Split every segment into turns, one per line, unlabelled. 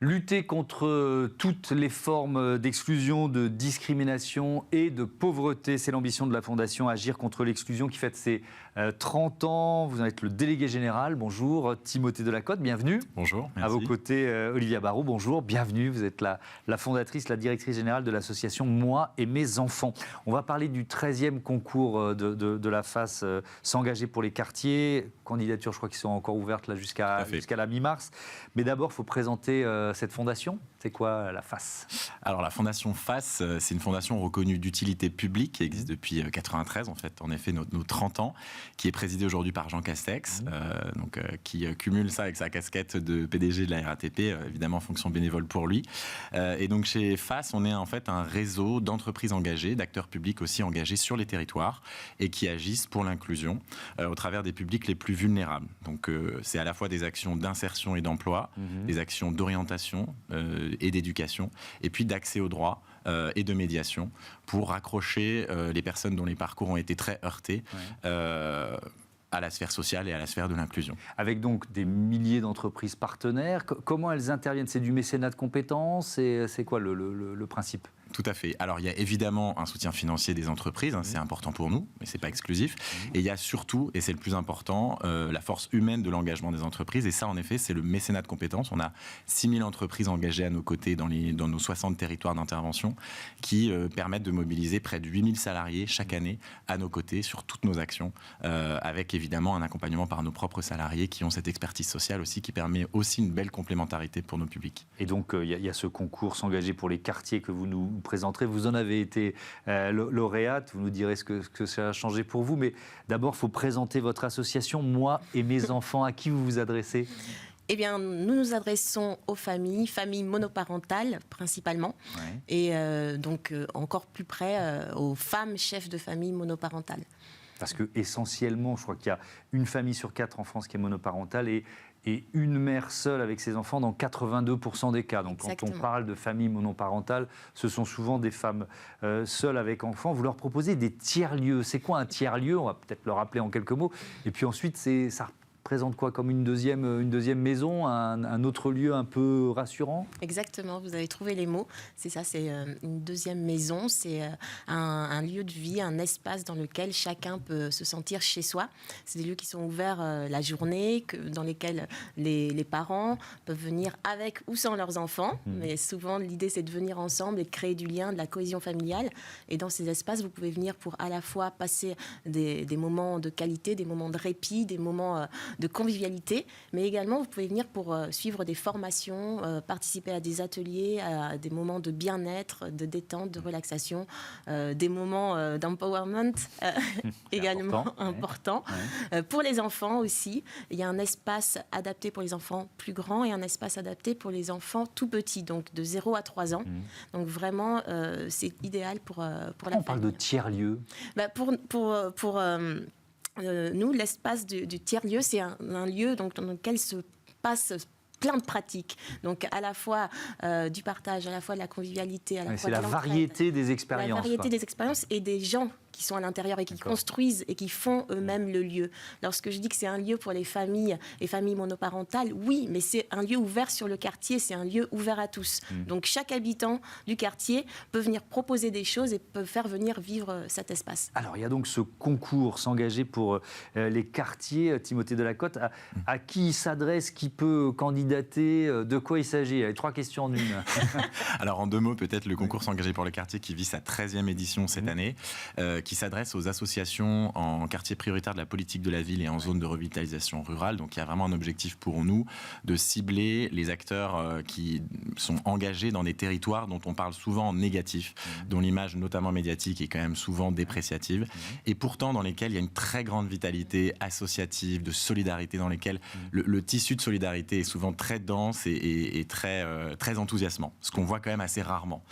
Lutter contre toutes les formes d'exclusion, de discrimination et de pauvreté, c'est l'ambition de la Fondation Agir contre l'exclusion qui fête ses 30 ans. Vous en êtes le délégué général. Bonjour, Timothée Delacote, bienvenue.
Bonjour, merci.
À vos côtés, Olivia Barraud, bonjour, bienvenue. Vous êtes la fondatrice, la directrice générale de l'association Moi et mes enfants. On va parler du 13e concours de la FAS S'engager pour les quartiers. Candidatures, je crois, qui sont encore ouvertes là, jusqu'à la mi-mars. Mais d'abord, il faut présenter cette fondation. C'est quoi la FAS ?
Alors la fondation FAS, c'est une fondation reconnue d'utilité publique qui existe depuis 1993, en effet nos 30 ans, qui est présidée aujourd'hui par Jean Castex, qui cumule ça avec sa casquette de PDG de la RATP, évidemment fonction bénévole pour lui. Et donc chez FAS, on est en fait un réseau d'entreprises engagées, d'acteurs publics aussi engagés sur les territoires et qui agissent pour l'inclusion au travers des publics les plus vulnérables. Donc c'est à la fois des actions d'insertion et d'emploi, des actions d'orientation et d'éducation, et puis d'accès aux droits et de médiation pour raccrocher les personnes dont les parcours ont été très heurtés à la sphère sociale et à la sphère de l'inclusion.
Avec donc des milliers d'entreprises partenaires, comment elles interviennent ? C'est du mécénat de compétences et c'est quoi le principe ?
Tout à fait. Alors, il y a évidemment un soutien financier des entreprises, c'est important pour nous, mais ce n'est pas exclusif. Et il y a surtout, et c'est le plus important, la force humaine de l'engagement des entreprises. Et ça, en effet, c'est le mécénat de compétences. On a 6000 entreprises engagées à nos côtés dans nos 60 territoires d'intervention qui permettent de mobiliser près de 8000 salariés chaque année à nos côtés sur toutes nos actions, avec évidemment un accompagnement par nos propres salariés qui ont cette expertise sociale aussi, qui permet aussi une belle complémentarité pour nos publics.
Et donc, il y a ce concours S'engager pour les quartiers que vous nous présenterez. Vous en avez été lauréate, vous nous direz ce que ça a changé pour vous, mais d'abord, il faut présenter votre association Moi et mes enfants. À qui vous vous adressez ?
Eh bien, nous nous adressons aux familles monoparentales principalement, et donc encore plus près aux femmes chefs de famille monoparentales.
Parce que essentiellement, je crois qu'il y a une famille sur 4 en France qui est monoparentale et une mère seule avec ses enfants dans 82% des cas. Donc
Exactement.
quand on parle de famille monoparentale, ce sont souvent des femmes seules avec enfants. Vous leur proposez des tiers-lieux. C'est quoi un tiers-lieu ? On va peut-être le rappeler en quelques mots. Et puis ensuite, ça représente quoi ? Comme une deuxième maison, un autre lieu un peu rassurant ?
Exactement, vous avez trouvé les mots. C'est ça, c'est une deuxième maison. C'est un lieu de vie, un espace dans lequel chacun peut se sentir chez soi. C'est des lieux qui sont ouverts la journée, dans lesquels les parents peuvent venir avec ou sans leurs enfants. Mais souvent, l'idée, c'est de venir ensemble et de créer du lien, de la cohésion familiale. Et dans ces espaces, vous pouvez venir pour à la fois passer des moments de qualité, des moments de répit, des moments de convivialité, mais également vous pouvez venir pour suivre des formations, participer à des ateliers, à des moments de bien-être, de détente, de relaxation, des moments d'empowerment également importants. Pour les enfants aussi, il y a un espace adapté pour les enfants plus grands et un espace adapté pour les enfants tout petits, donc de 0 à 3 ans. Donc vraiment, c'est idéal pour la famille.
On parle de tiers-lieu.
Nous, l'espace du tiers-lieu, c'est un lieu dans lequel se passe plein de pratiques. Donc, à la fois du partage, à la fois de la convivialité, à la fois de l'entraide.
C'est la variété des expériences.
La variété des expériences et des gens qui sont à l'intérieur et qui construisent et qui font eux-mêmes le lieu. Lorsque je dis que c'est un lieu pour les familles monoparentales, oui, mais c'est un lieu ouvert sur le quartier, c'est un lieu ouvert à tous. Donc chaque habitant du quartier peut venir proposer des choses et peut faire venir vivre cet espace.
Alors il y a donc ce concours S'engager pour les quartiers, Timothée Delacote. À qui il s'adresse, qui peut candidater, de quoi il s'agit ? Il y a 3 questions en une.
Alors en 2 mots, peut-être le concours S'engager pour les quartiers qui vit sa 13e édition cette année, qui s'adresse aux associations en quartier prioritaire de la politique de la ville et en zone de revitalisation rurale. Donc il y a vraiment un objectif pour nous de cibler les acteurs qui sont engagés dans des territoires dont on parle souvent en négatif, dont l'image notamment médiatique est quand même souvent dépréciative, et pourtant dans lesquels il y a une très grande vitalité associative, de solidarité, dans lesquels le tissu de solidarité est souvent très dense et très enthousiasmant, ce qu'on voit quand même assez rarement.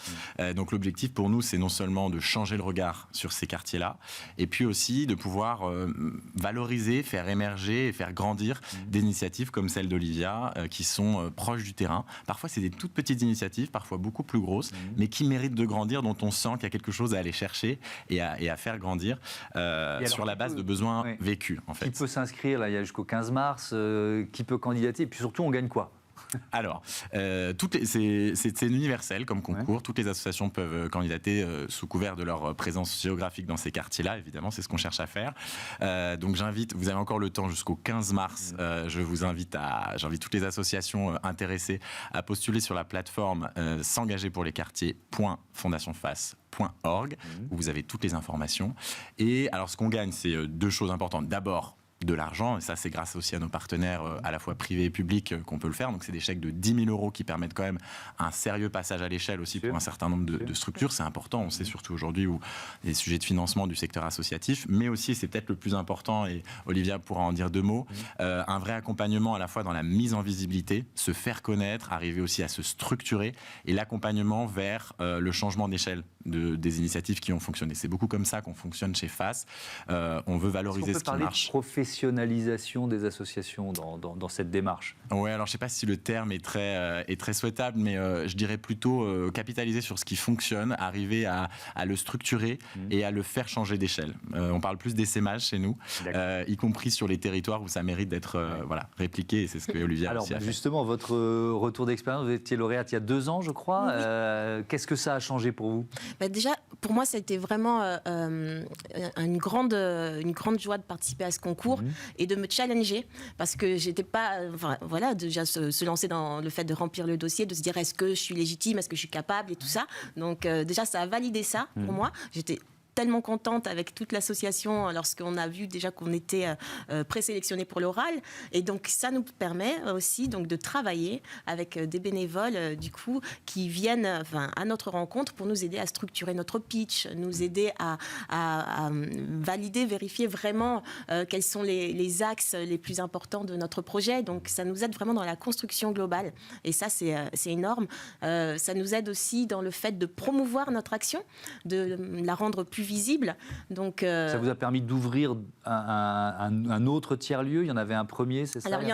Donc l'objectif pour nous, c'est non seulement de changer le regard sur ces quartiers-là, et puis aussi de pouvoir valoriser, faire émerger et faire grandir des initiatives comme celle d'Olivia, qui sont proches du terrain. Parfois, c'est des toutes petites initiatives, parfois beaucoup plus grosses, mais qui méritent de grandir, dont on sent qu'il y a quelque chose à aller chercher et à faire grandir sur la base de besoins vécus, en fait.
Qui peut s'inscrire, là, il y a jusqu'au 15 mars, qui peut candidater, et puis surtout, on gagne quoi ?
Alors, c'est universel comme concours. Ouais. Toutes les associations peuvent candidater sous couvert de leur présence géographique dans ces quartiers-là. Évidemment, c'est ce qu'on cherche à faire. Donc, vous avez encore le temps jusqu'au 15 mars. J'invite toutes les associations intéressées à postuler sur la plateforme s'engager pour les quartiers.fondationface.org où vous avez toutes les informations. Et alors, ce qu'on gagne, c'est deux choses importantes. D'abord, de l'argent, et ça c'est grâce aussi à nos partenaires à la fois privés et publics qu'on peut le faire, donc c'est des chèques de 10 000 € qui permettent quand même un sérieux passage à l'échelle aussi pour un certain nombre de structures, c'est important, on sait surtout aujourd'hui où les sujets de financement du secteur associatif, mais aussi c'est peut-être le plus important, et Olivia pourra en dire deux mots, un vrai accompagnement à la fois dans la mise en visibilité, se faire connaître, arriver aussi à se structurer, et l'accompagnement vers le changement d'échelle des initiatives qui ont fonctionné. C'est beaucoup comme ça qu'on fonctionne chez FACE, on veut valoriser ce qui marche.
Professionnalisation des associations dans cette démarche.
Oui, alors je ne sais pas si le terme est très souhaitable, mais je dirais plutôt capitaliser sur ce qui fonctionne, arriver à le structurer et à le faire changer d'échelle. On parle plus d'essaimage chez nous, y compris sur les territoires où ça mérite d'être répliqué, et c'est ce que Olivia
alors,
aussi a fait.
Justement, votre retour d'expérience, vous étiez lauréate il y a 2 ans, je crois. Oui. Qu'est-ce que ça a changé pour vous ?
Déjà, pour moi, ça a été vraiment une grande joie de participer à ce concours. Et de me challenger parce que j'étais pas déjà se lancer dans le fait de remplir le dossier, de se dire est-ce que je suis légitime, est-ce que je suis capable et tout ça, donc déjà ça a validé ça pour moi. J'étais tellement contente avec toute l'association lorsqu'on a vu déjà qu'on était présélectionné pour l'oral, et donc ça nous permet aussi donc de travailler avec des bénévoles du coup qui viennent à notre rencontre pour nous aider à structurer notre pitch, nous aider à valider, vérifier vraiment quels sont les axes les plus importants de notre projet. Donc ça nous aide vraiment dans la construction globale, et ça c'est énorme. Ça nous aide aussi dans le fait de promouvoir notre action, de la rendre plus visible. Donc,
ça vous a permis d'ouvrir un autre tiers-lieu ? Il y en avait un premier, c'est ça ?
Alors, il y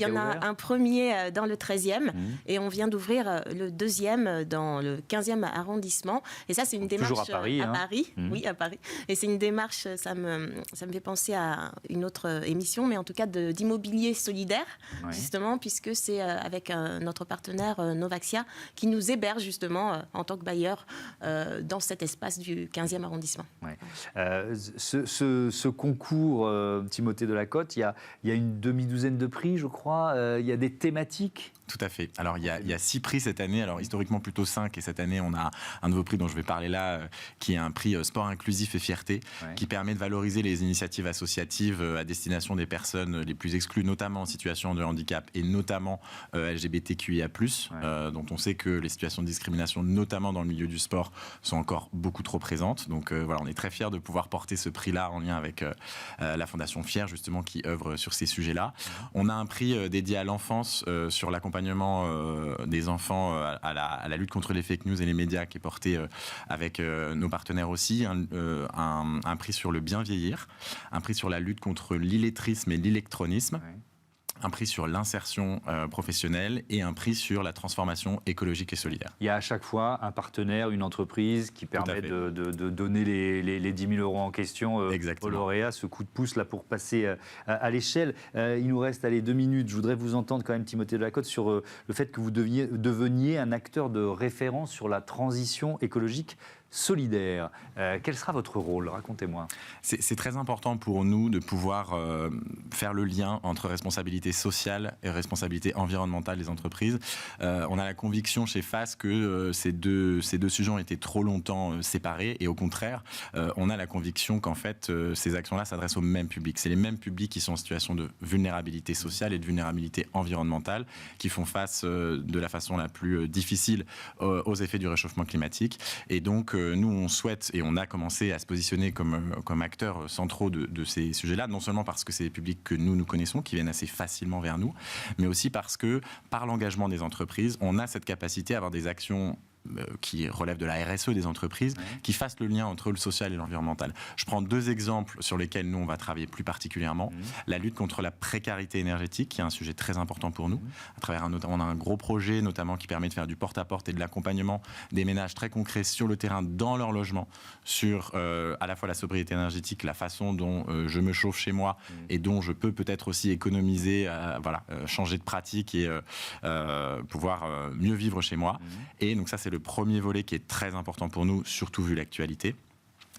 en a un premier dans le 13e et on vient d'ouvrir le deuxième dans le 15e arrondissement. Et ça, c'est une démarche...
Toujours à Paris.
Oui, à Paris. Et c'est une démarche, ça me fait penser à une autre émission, mais en tout cas d'immobilier solidaire, justement, puisque c'est avec notre partenaire Novaxia qui nous héberge justement en tant que bailleur dans cet espace du 15e arrondissement.
Ouais. Ce concours Timothée Delacote, il y a une demi-douzaine de prix, je crois. Il y a des thématiques.
Tout à fait. Alors, il y a 6 prix cette année. Alors, historiquement, plutôt 5. Et cette année, on a un nouveau prix dont je vais parler là, qui est un prix sport inclusif et fierté, qui permet de valoriser les initiatives associatives à destination des personnes les plus exclues, notamment en situation de handicap et notamment LGBTQIA+, dont on sait que les situations de discrimination, notamment dans le milieu du sport, sont encore beaucoup trop présentes. Donc, on est très fiers de pouvoir porter ce prix-là en lien avec la Fondation Fier, justement, qui œuvre sur ces sujets-là. On a un prix dédié à l'enfance sur l'accompagnement des enfants à la lutte contre les fake news et les médias, qui est porté avec nos partenaires aussi, un prix sur le bien vieillir, un prix sur la lutte contre l'illettrisme et l'électronisme, un prix sur l'insertion professionnelle et un prix sur la transformation écologique et solidaire.
Il y a à chaque fois un partenaire, une entreprise qui permet de donner les 10 000 € en question aux lauréats, ce coup de pouce là pour passer à l'échelle. Il nous reste 2 minutes. Je voudrais vous entendre quand même, Timothée Delacote, sur le fait que vous deveniez un acteur de référence sur la transition écologique solidaire. Quel sera votre rôle ? Racontez-moi.
C'est très important pour nous de pouvoir faire le lien entre responsabilité sociale et responsabilité environnementale des entreprises. On a la conviction chez FACE que ces deux sujets ont été trop longtemps séparés, et au contraire, on a la conviction qu'en fait, ces actions-là s'adressent au même public. C'est les mêmes publics qui sont en situation de vulnérabilité sociale et de vulnérabilité environnementale qui font face de la façon la plus difficile aux effets du réchauffement climatique. Et donc, nous, on souhaite, et on a commencé à se positionner comme acteurs centraux de ces sujets-là, non seulement parce que c'est des publics que nous connaissons, qui viennent assez facilement vers nous, mais aussi parce que, par l'engagement des entreprises, on a cette capacité à avoir des actions qui relèvent de la RSE des entreprises, qui fassent le lien entre le social et l'environnemental. Je prends 2 exemples sur lesquels nous, on va travailler plus particulièrement. La lutte contre la précarité énergétique, qui est un sujet très important pour nous. À travers on a un gros projet, notamment, qui permet de faire du porte-à-porte et de l'accompagnement des ménages très concrets sur le terrain, dans leur logement, sur à la fois la sobriété énergétique, la façon dont je me chauffe chez moi et dont je peux peut-être aussi économiser, changer de pratique et pouvoir mieux vivre chez moi. Et donc ça, c'est le premier volet qui est très important pour nous, surtout vu l'actualité.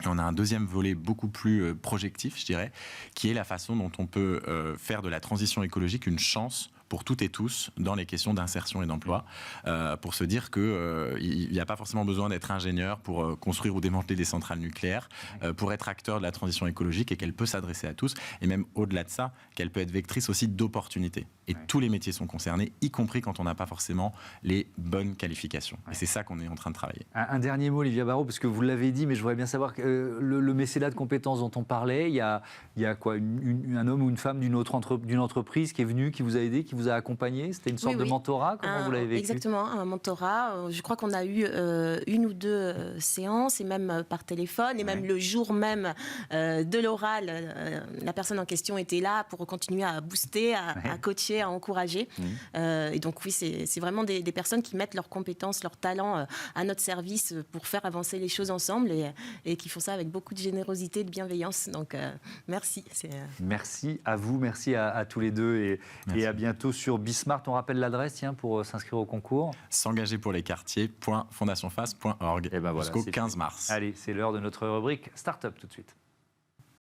Et on a un deuxième volet beaucoup plus projectif, je dirais, qui est la façon dont on peut faire de la transition écologique une chance pour toutes et tous dans les questions d'insertion et d'emploi, pour se dire qu'il n'y a pas forcément besoin d'être ingénieur pour construire ou démanteler des centrales nucléaires, pour être acteur de la transition écologique, et qu'elle peut s'adresser à tous, et même au-delà de ça, qu'elle peut être vectrice aussi d'opportunités. Et tous les métiers sont concernés, y compris quand on n'a pas forcément les bonnes qualifications. Et c'est ça qu'on est en train de travailler.
Un dernier mot, Olivia Barraud, parce que vous l'avez dit, mais je voudrais bien savoir que le mécénat de compétences dont on parlait, il y a quoi, un homme ou une femme d'une entreprise qui est venu, qui vous a aidé, qui vous a accompagné. C'était une sorte de mentorat. Comment vous l'avez vécu?
Exactement, un mentorat. Je crois qu'on a eu 1 ou 2 séances, et même par téléphone, et même le jour même de l'oral, la personne en question était là pour continuer à booster, à coacher, à encourager. Et donc oui, c'est vraiment des personnes qui mettent leurs compétences, leurs talents à notre service pour faire avancer les choses ensemble, et qui font ça avec beaucoup de générosité, de bienveillance. Donc merci.
Merci à vous, merci à tous les deux, et à bientôt sur Bismart. On rappelle l'adresse pour s'inscrire au concours.
S'engager pour les quartiers.fondationface.org,
et ben voilà,
jusqu'au 15 mars.
Allez, c'est l'heure de notre rubrique Start-up tout de suite.